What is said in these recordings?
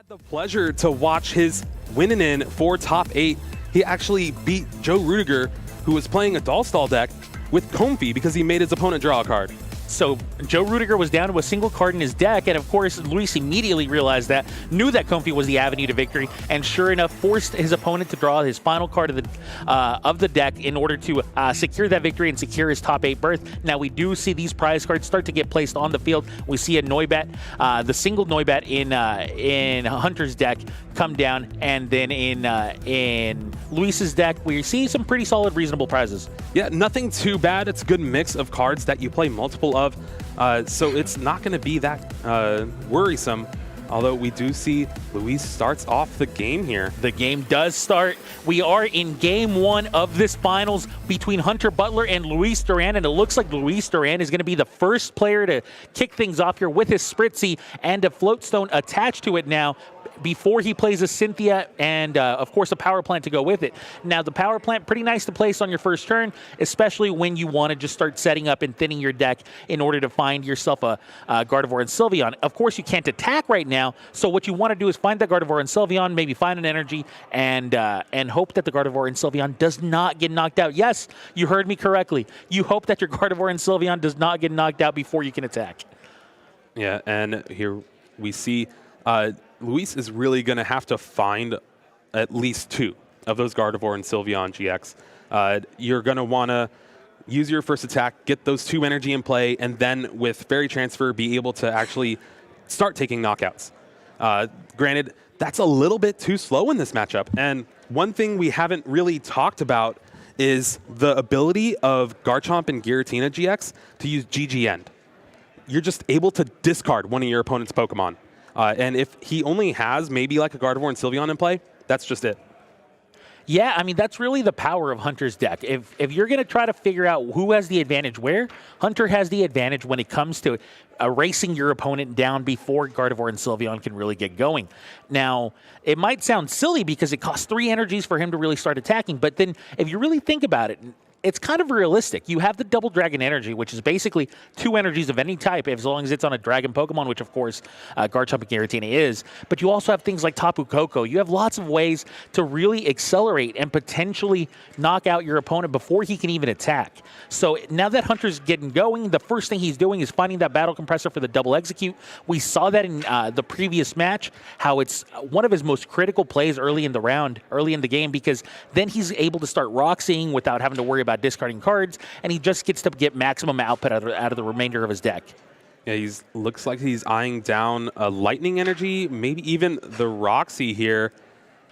Had the pleasure to watch his winning in for top 8. He actually beat Joe Rudiger, who was playing a Doll Stall deck with Comfy because he made his opponent draw a card. So Joe Rudiger was down to a single card in his deck, and of course Luis immediately realized that, knew that Comfy was the avenue to victory, and sure enough forced his opponent to draw his final card of the deck in order to secure that victory and secure his top 8 berth. Now we do see these prize cards start to get placed on the field. We see a Noibat, the single Noibat in Hunter's deck come down, and then in Luis's deck we see some pretty solid, reasonable prizes. Yeah, nothing too bad. It's a good mix of cards that you play multiple of, so it's not going to be that worrisome. Although we do see Luis starts off the game here. The game does start. We are in game 1 of this finals between Hunter Butler and Luis Duran, and it looks like Luis Duran is going to be the first player to kick things off here with his Spritzy and a Floatstone attached to it now, before he plays a Cynthia and, of course, a power plant to go with it. Now, the power plant, pretty nice to place on your first turn, especially when you want to just start setting up and thinning your deck in order to find yourself a Gardevoir and Sylveon. Of course, you can't attack right now, so what you want to do is find that Gardevoir and Sylveon, maybe find an energy, and hope that the Gardevoir and Sylveon does not get knocked out. Yes, you heard me correctly. You hope that your Gardevoir and Sylveon does not get knocked out before you can attack. Yeah, and here we see Luis is really going to have to find at least 2 of those Gardevoir and Sylveon GX. You're going to want to use your first attack, get those 2 energy in play, and then with Fairy Transfer be able to actually start taking knockouts. Granted, that's a little bit too slow in this matchup. And one thing we haven't really talked about is the ability of Garchomp and Giratina GX to use GG End. You're just able to discard one of your opponent's Pokemon. And if he only has maybe like a Gardevoir and Sylveon in play, that's just it. Yeah, I mean, that's really the power of Hunter's deck. If you're going to try to figure out who has the advantage where, Hunter has the advantage when it comes to erasing your opponent down before Gardevoir and Sylveon can really get going. Now, it might sound silly because it costs 3 energies for him to really start attacking, but then if you really think about it, it's kind of realistic. You have the Double Dragon energy, which is basically 2 energies of any type, as long as it's on a Dragon Pokemon, which of course Garchomp and Giratina is. But you also have things like Tapu Koko. You have lots of ways to really accelerate and potentially knock out your opponent before he can even attack. So now that Hunter's getting going, the first thing he's doing is finding that Battle Compressor for the double execute. We saw that in the previous match, how it's one of his most critical plays early in the round, early in the game, because then he's able to start Roxying without having to worry about discarding cards, and he just gets to get maximum output out of the remainder of his deck. Yeah, looks like he's eyeing down a Lightning Energy, maybe even the Roxy here.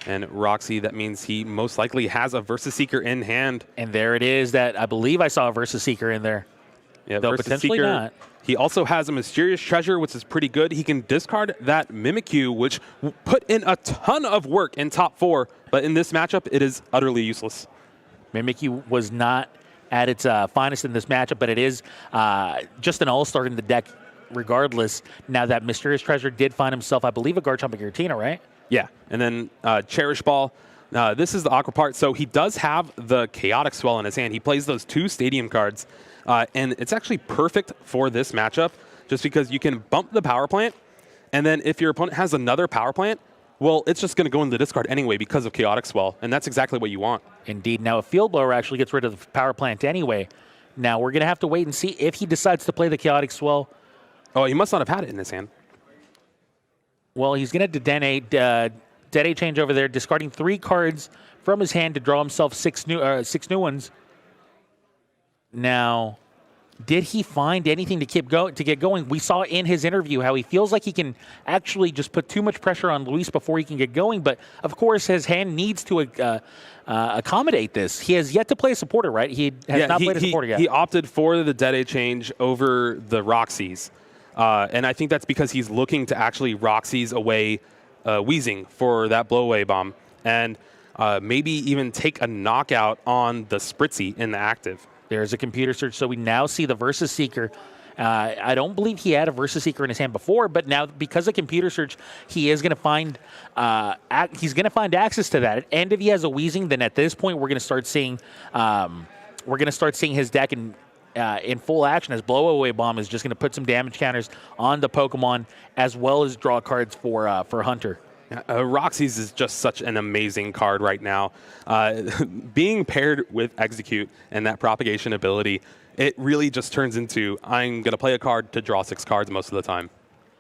And Roxy, that means he most likely has a Versus Seeker in hand. And there it is. That I believe I saw a Versus Seeker in there. Yeah, though potentially Seeker, not. He also has a Mysterious Treasure, which is pretty good. He can discard that Mimikyu, which put in a ton of work in top 4, but in this matchup, it is utterly useless. Mimikyu was not at its finest in this matchup, but it is just an all-star in the deck regardless. Now that Mysterious Treasure did find himself, I believe, a Garchomp and Giratina, right? Yeah, and then Cherish Ball. This is the awkward part. So he does have the Chaotic Swell in his hand. He plays those 2 Stadium cards, and it's actually perfect for this matchup just because you can bump the Power Plant, and then if your opponent has another Power Plant, well, it's just going to go in the discard anyway because of Chaotic Swell, and that's exactly what you want. Indeed. Now, a Field Blower actually gets rid of the Power Plant anyway. Now, we're going to have to wait and see if he decides to play the Chaotic Swell. Oh, he must not have had it in his hand. Well, he's going to Dedenne change over there, discarding 3 cards from his hand to draw himself 6 new ones. Now, did he find anything to get going? We saw in his interview how he feels like he can actually just put too much pressure on Luis before he can get going. But, of course, his hand needs to accommodate this. He has yet to play a supporter, right? He has not played a supporter yet. He opted for the Dedenne change over the Roxys. And I think that's because he's looking to actually Roxy's away Weezing for that Blow-Away Bomb. And maybe even take a knockout on the Spritzy in the active. There's a computer search, so we now see the Versus Seeker. I don't believe he had a Versus Seeker in his hand before, but now because of computer search, he is going to find access to that. And if he has a Weezing, then at this point we're going to start seeing his deck in full action, as Blow-Away Bomb is just going to put some damage counters on the Pokemon as well as draw cards for Hunter. Roxy's is just such an amazing card right now. Being paired with Execute and that propagation ability, it really just turns into, I'm going to play a card to draw 6 cards most of the time.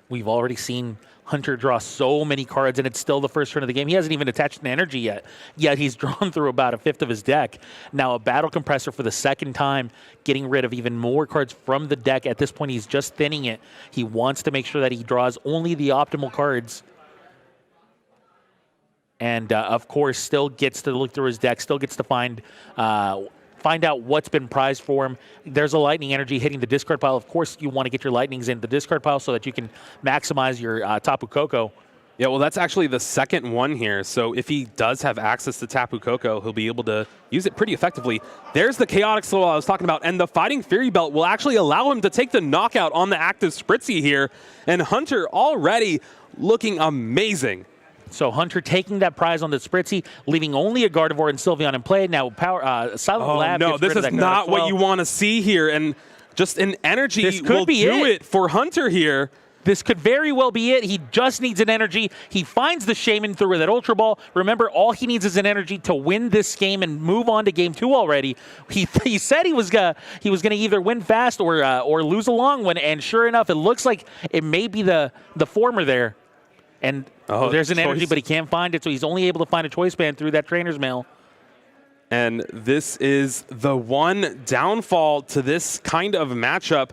We've already seen Hunter draw so many cards, and it's still the first turn of the game. He hasn't even attached an energy yet. Yet he's drawn through about a fifth of his deck. Now a Battle Compressor for the second time, getting rid of even more cards from the deck. At this point, he's just thinning it. He wants to make sure that he draws only the optimal cards. And, of course, still gets to look through his deck, still gets to find out what's been prized for him. There's a Lightning Energy hitting the discard pile. Of course, you want to get your Lightnings in the discard pile so that you can maximize your Tapu Koko. Yeah, well, that's actually the second one here. So if he does have access to Tapu Koko, he'll be able to use it pretty effectively. There's the Chaotic Slow I was talking about, and the Fighting Fury Belt will actually allow him to take the knockout on the active Spritzy here. And Hunter already looking amazing. So Hunter taking that prize on the Spritzy, leaving only a Gardevoir and Sylveon in play. Now Silent Lab. No, this is not what you want to see here, and just an energy will do it for Hunter here. This could very well be it. He just needs an energy. He finds the Shaman through that Ultra Ball. Remember, all he needs is an energy to win this game and move on to game 2 already. He said he was gonna either win fast or lose a long one, and sure enough, it looks like it may be the former there. And there's an energy, but he can't find it, so he's only able to find a Choice Band through that Trainer's Mail. And this is the one downfall to this kind of matchup.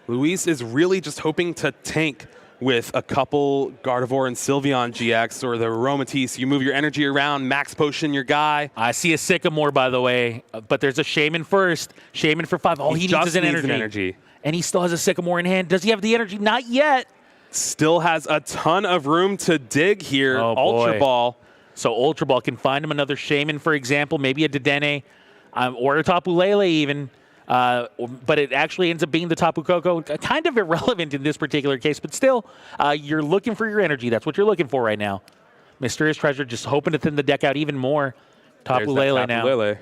Luis is really just hoping to tank with a couple Gardevoir and Sylveon GX or the Aromatisse. You move your energy around, max potion your guy. I see a Sycamore, by the way, but there's a Shaman first. Shaman for 5. All he needs is an energy. And he still has a Sycamore in hand. Does he have the energy? Not yet. Still has a ton of room to dig here. Ultra Ball. So Ultra Ball can find him another Shaman, for example, maybe a Dedenne, or a Tapu Lele even. But it actually ends up being the Tapu Koko. Kind of irrelevant in this particular case, but still, you're looking for your energy. That's what you're looking for right now. Mysterious Treasure just hoping to thin the deck out even more. Tapu Lele now. Lele.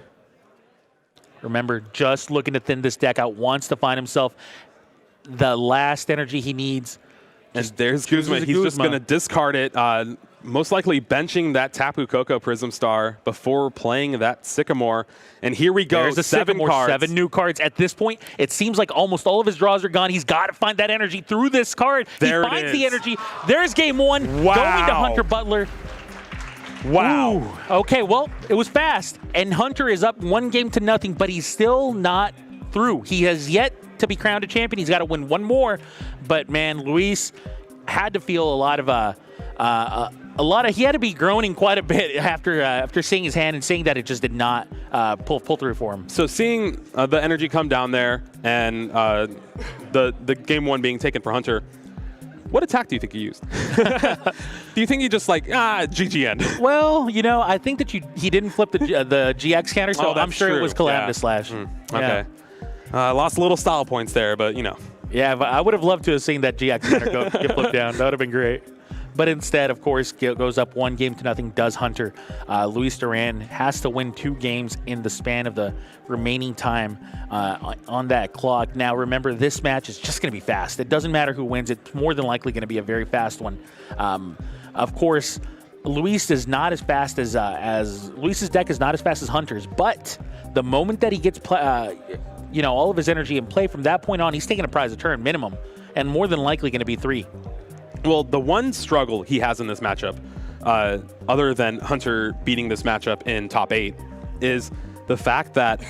Remember, just looking to thin this deck out, wants to find himself the last energy he needs. And there's Guzma. He's just going to discard it, most likely benching that Tapu Koko Prism Star before playing that Sycamore. And here we go, There's a 7 cards. 7 new cards. At this point, it seems like almost all of his draws are gone. He's got to find that energy through this card. He finds the energy. There's game 1. Wow. Going to Hunter Butler. Wow. Ooh. Okay, well, it was fast. And Hunter is up 1-0, but he's still not through. He has yet to be crowned a champion. He's got to win one more. But man, Luis had to feel a lot of he had to be groaning quite a bit after seeing his hand and seeing that it just did not pull through for him. So seeing the energy come down there and the game 1 being taken for Hunter, what attack do you think he used? Do you think he just GGN? Well, I think that he didn't flip the GX counter, so I'm sure it was Calamitous Slash. Okay. Lost a little style points there, but Yeah, but I would have loved to have seen that GX counter get flipped down. That would have been great. But instead, of course, goes up 1-0, does Hunter. Luis Duran has to win 2 games in the span of the remaining time on that clock. Now, remember, this match is just going to be fast. It doesn't matter who wins. It's more than likely going to be a very fast one. Of course, Luis is not as fast as Luis's deck is not as fast as Hunter's. But the moment that he gets all of his energy in play from that point on, he's taking a prize a turn minimum, and more than likely going to be 3. Well, the one struggle he has in this matchup, other than Hunter beating this matchup in top 8, is the fact that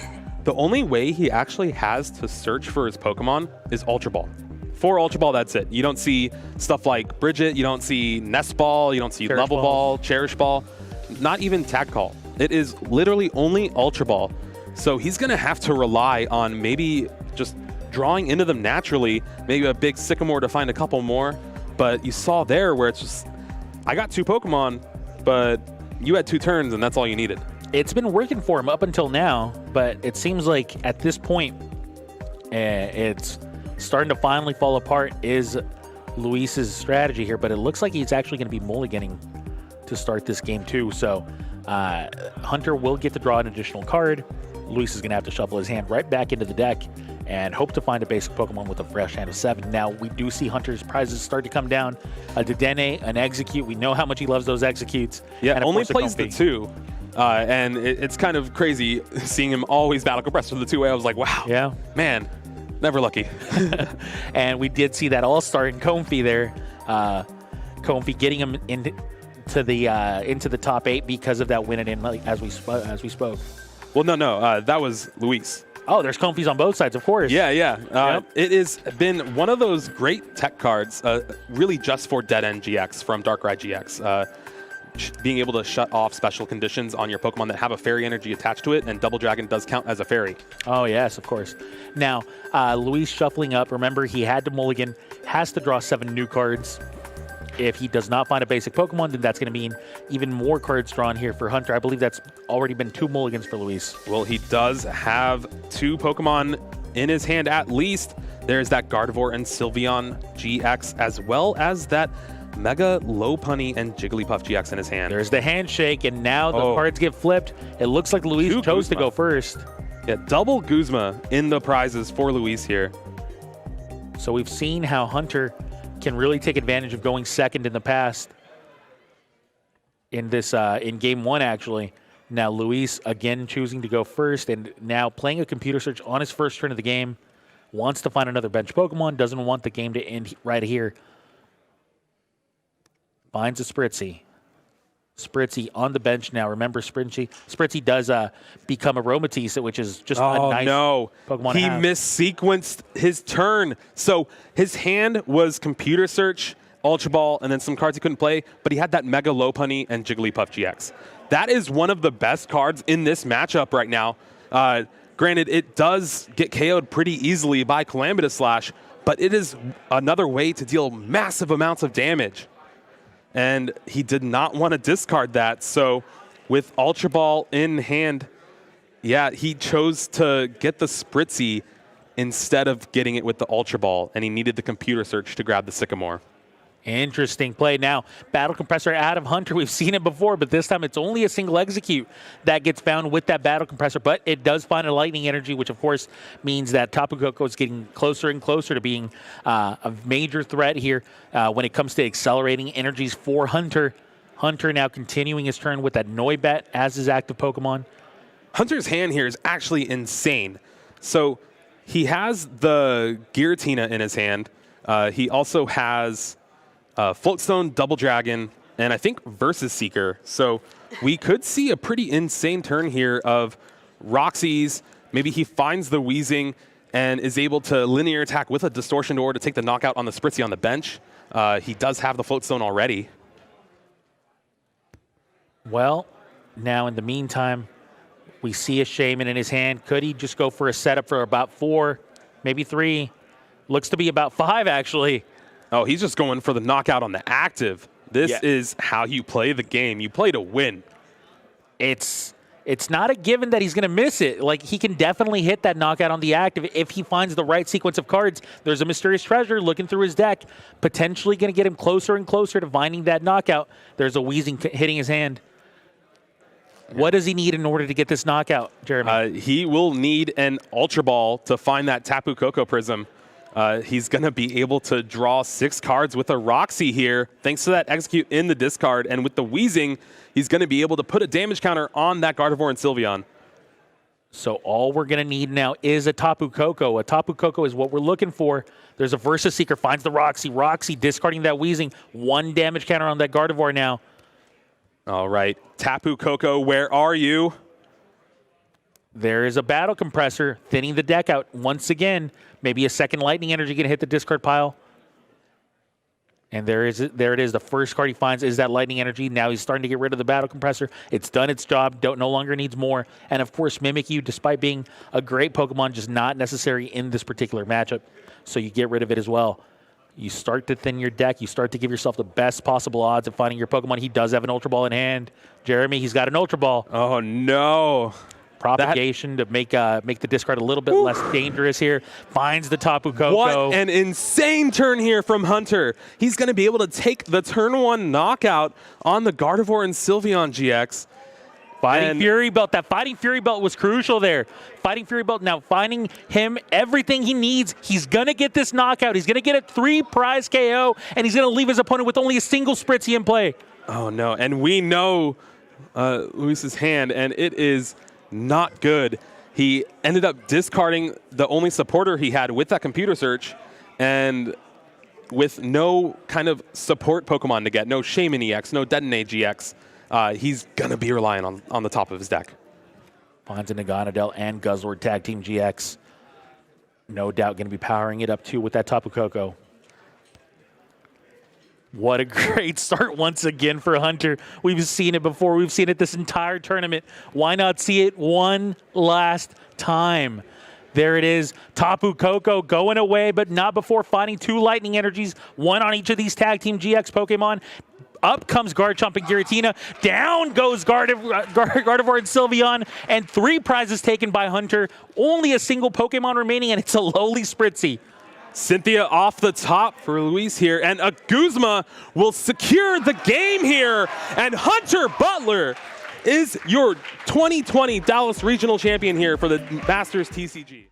the only way he actually has to search for his Pokemon is Ultra Ball. For Ultra Ball, that's it. You don't see stuff like Bridget, you don't see Nest Ball, you don't see Level Ball, Cherish Ball, not even Tag Call. It is literally only Ultra Ball. So he's going to have to rely on maybe just drawing into them naturally, maybe a big Sycamore to find a couple more. But you saw there where it's just, I got 2 Pokemon, but you had 2 turns and that's all you needed. It's been working for him up until now, but it seems like at this point, it's starting to finally fall apart is Luis's strategy here, but it looks like he's actually going to be mulliganing to start this game too. So Hunter will get to draw an additional card. Luis is going to have to shuffle his hand right back into the deck and hope to find a basic Pokemon with a fresh hand of 7. Now, we do see Hunter's prizes start to come down. A Dedenne, an Execute. We know how much he loves those Executes. Yeah, and only plays the 2. And it's kind of crazy seeing him always battle compressor the 2-way. I was like, wow, yeah, man, never lucky. And we did see that all-star in Comfey there. Comfey getting him into the top 8 because of that win it in, like, as we spoke. Well, no, that was Luis. Oh, there's Comfeys on both sides, of course. Yeah. Yep. It has been one of those great tech cards, really just for Dead End GX from Darkrai GX. Being able to shut off special conditions on your Pokemon that have a fairy energy attached to it, and Double Dragon does count as a fairy. Oh, yes, of course. Now, Luis shuffling up. Remember, he had to mulligan, has to draw 7 new cards. If he does not find a basic Pokemon, then that's going to mean even more cards drawn here for Hunter. I believe that's already been 2 mulligans for Luis. Well, he does have 2 Pokemon in his hand at least. There's that Gardevoir and Sylveon GX, as well as that Mega Lopunny and Jigglypuff GX in his hand. There's the handshake, and now the cards get flipped. It looks like Luis chose to go first. Yeah, double Guzma in the prizes for Luis here. So we've seen how Hunter can really take advantage of going second in the past. In this, in game 1, actually. Now Luis again choosing to go first, and now playing a computer search on his first turn of the game. Wants to find another bench Pokemon. Doesn't want the game to end right here. Finds a Spritzy. Spritzy on the bench now. Remember, Spritzy does become Aromatisse, which is just a nice Pokemon to have. He missequenced his turn. So his hand was Computer Search, Ultra Ball, and then some cards he couldn't play, but he had that Mega Lopunny and Jigglypuff GX. That is one of the best cards in this matchup right now. Granted, it does get KO'd pretty easily by Calamitous Slash, but it is another way to deal massive amounts of damage. And he did not want to discard that. So with Ultra Ball in hand, yeah, he chose to get the Spritzy instead of getting it with the Ultra Ball, and he needed the Computer Search to grab the Sycamore. Interesting play. Now, Battle Compressor out of Hunter. We've seen it before, but this time it's only a single Execute that gets found with that Battle Compressor, but it does find a Lightning Energy, which of course means that Tapu Koko is getting closer and closer to being a major threat here when it comes to accelerating energies for Hunter. Hunter now continuing his turn with that Noibat as his active Pokemon. Hunter's hand here is actually insane. So he has the Giratina in his hand. He also has Floatstone, Double Dragon, and I think Versus Seeker. So we could see a pretty insane turn here of Roxy's. Maybe he finds the Weezing and is able to linear attack with a Distortion Door to take the knockout on the Spritzy on the bench. He does have the Floatstone already. Well, now in the meantime, we see a Shaman in his hand. Could he just go for a setup for about 4, maybe 3? Looks to be about 5, actually. Oh, he's just going for the knockout on the active. This is how you play the game. You play to win. It's not a given that he's going to miss it. Like, he can definitely hit that knockout on the active if he finds the right sequence of cards. There's a Mysterious Treasure looking through his deck, potentially going to get him closer and closer to finding that knockout. There's a Weezing hitting his hand. What does he need in order to get this knockout, Jeremy? He will need an Ultra Ball to find that Tapu Koko Prism. He's going to be able to draw 6 cards with a Roxy here, thanks to that Execute in the discard. And with the Weezing, he's going to be able to put a damage counter on that Gardevoir and Sylveon. So all we're going to need now is a Tapu Koko. A Tapu Koko is what we're looking for. There's a Versus Seeker, finds the Roxy. Roxy discarding that Weezing. 1 damage counter on that Gardevoir now. All right, Tapu Koko, where are you? There is a Battle Compressor thinning the deck out once again. Maybe a second Lightning Energy going to hit the discard pile. And there it is. The first card he finds is that Lightning Energy. Now he's starting to get rid of the Battle Compressor. It's done its job. No longer needs more. And of course, Mimikyu, despite being a great Pokemon, just not necessary in this particular matchup. So you get rid of it as well. You start to thin your deck. You start to give yourself the best possible odds of finding your Pokemon. He does have an Ultra Ball in hand. Jeremy, he's got an Ultra Ball. Oh, no. Propagation to make the discard a little bit less dangerous here. Finds the Tapu Koko. What an insane turn here from Hunter. He's going to be able to take the turn 1 knockout on the Gardevoir and Sylveon GX. Fighting Fury Belt. That Fighting Fury Belt was crucial there. Fighting Fury Belt now finding him everything he needs. He's going to get this knockout. He's going to get a 3-prize KO, and he's going to leave his opponent with only a single Spritzy in play. Oh, no. And we know Luis's hand, and it is not good. He ended up discarding the only supporter he had with that computer search, and with no kind of support Pokemon to get, no Shaman EX, no Detonate GX, he's going to be relying on the top of his deck. Finds a Naganadel and Guzzlord Tag Team GX. No doubt going to be powering it up too with that Tapu Koko. What a great start once again for Hunter. We've seen it before. We've seen it this entire tournament. Why not see it one last time? There it is. Tapu Koko going away, but not before finding 2 Lightning Energies, 1 on each of these Tag Team GX Pokemon. Up comes Garchomp and Giratina. Down goes Gardevoir and Sylveon. And 3 prizes taken by Hunter. Only a single Pokemon remaining, and it's a lowly Spritzy. Cynthia off the top for Luis here, and a Guzma will secure the game here, and Hunter Butler is your 2020 Dallas Regional Champion here for the Masters TCG.